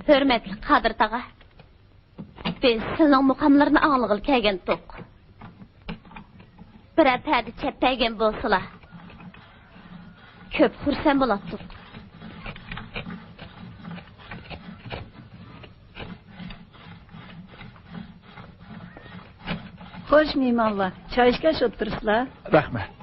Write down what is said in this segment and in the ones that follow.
Hürmetli Kadir Tağa. Biz sizin mukamlarını ağlıqıl kelgen toq. Bir pərdi çəppəygen bolsala. Köp xursən bolatdık. Hoş miymallah. Çay içkəş oturusla. Rahmet.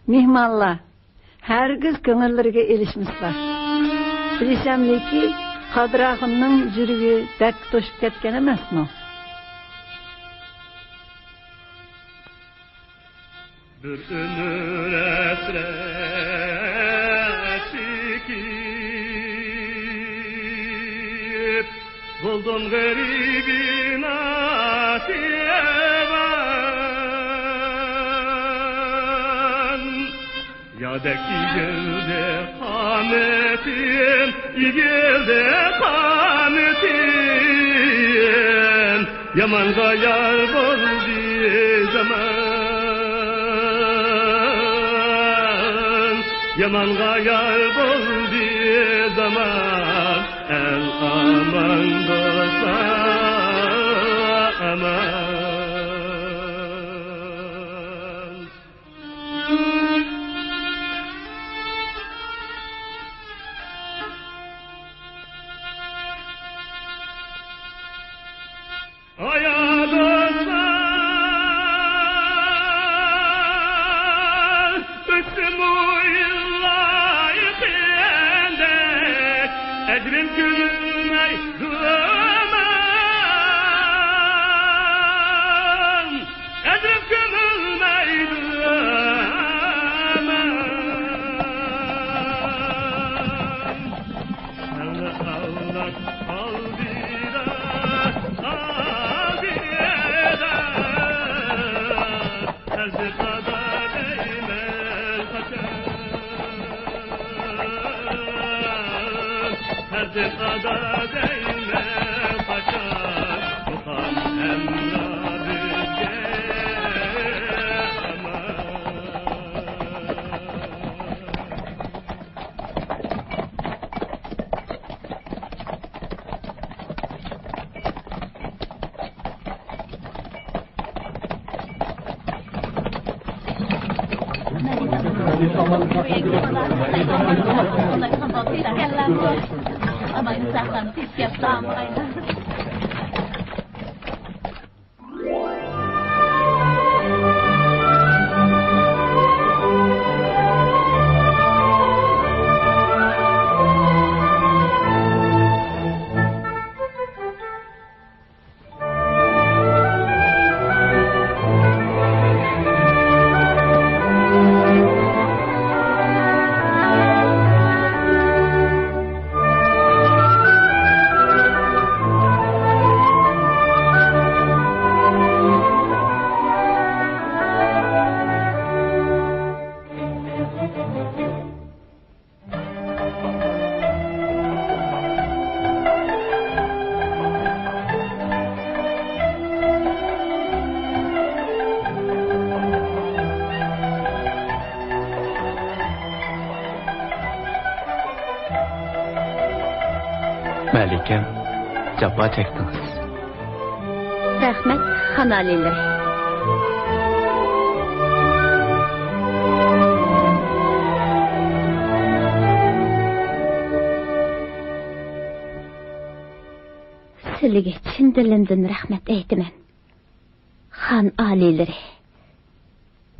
Mihmallar, hergiz köngülleriga elişmişler. Bilişemli ki, Kadir Ağa'nın yürüyü bek toşup ketken emas mı? Bir ömür esre çekip buldum garibin Yadaki geldi kametim, geldi kametim. Yaman gayar boldi zaman, yaman gayar boldi zaman. El aman dostlar aman. Amannisahan tiap sampai. Melike, cevap çektiniz. Rahmet xan alileri. Sizlarga chin dilimdan rahmat aytaman. Xan alileri.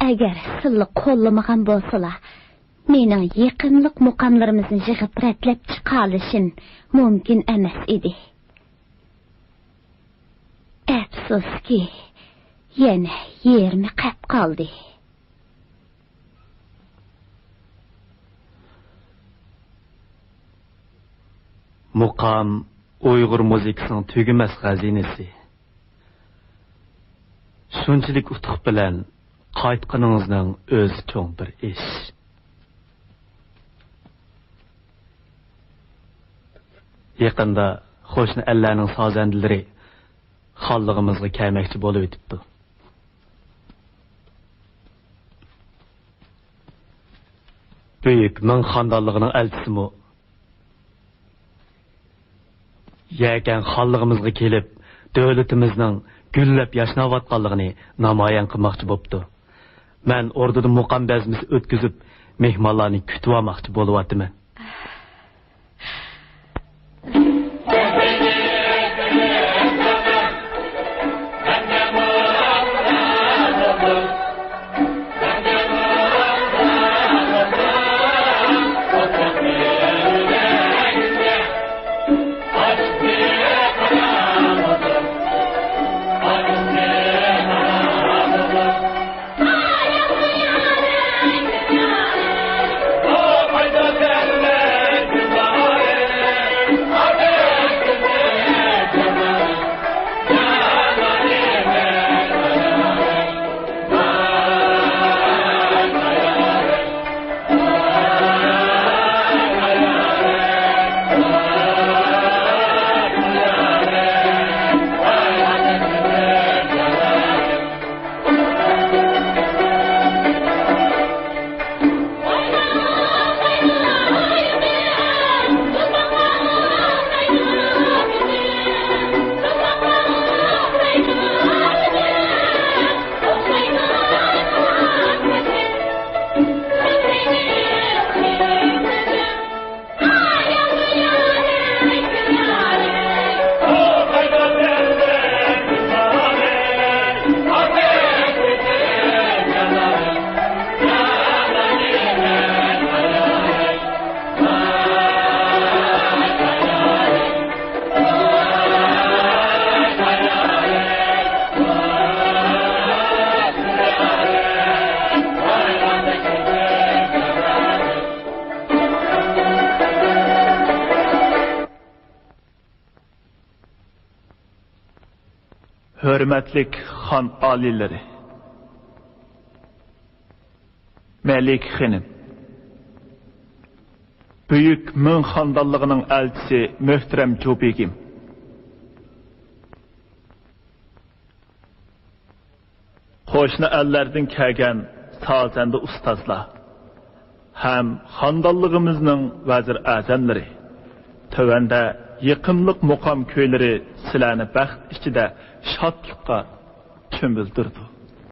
Agar sizlar qo'llamagan bo'lsalar, mening yaqinlik muqamlarimizni yig'ib retlab chiqarishim mumkin emas edi. Afsuski, yana yermi qap qoldi. Mukam Uyghur muzikasining tugimas xazinasi. Shunchalik utuq bilan qaytqaningizning o'zi cho'ng bir ish. Yaqinda qo'shni ellarning sozandalari xonlig'imizga kelmoqchi bo'lib o'tibdi. Buyuk Ming xonadonligining elchisi Yarken Hanlikining kelib, davlatimizning gullab yashnayotganligini namoyon qilmoqchi bo'pti. Men ordada muqam bazmisi o'tkazib, mehmonlarni kutib olmoqchi bo'lyapman. Hürmetlik xan alileri. Melike Hanım. Büyük Ming xonadonligining elchisi muhtaram Jobegim. Qo'shni ellardan kelgan sozanda ustozlar ham xonadonligimizning vazir a'zamlari. Tövende yıkımlık mukam köyleri silahını baxt içinde şadlıkka çömüldürdü.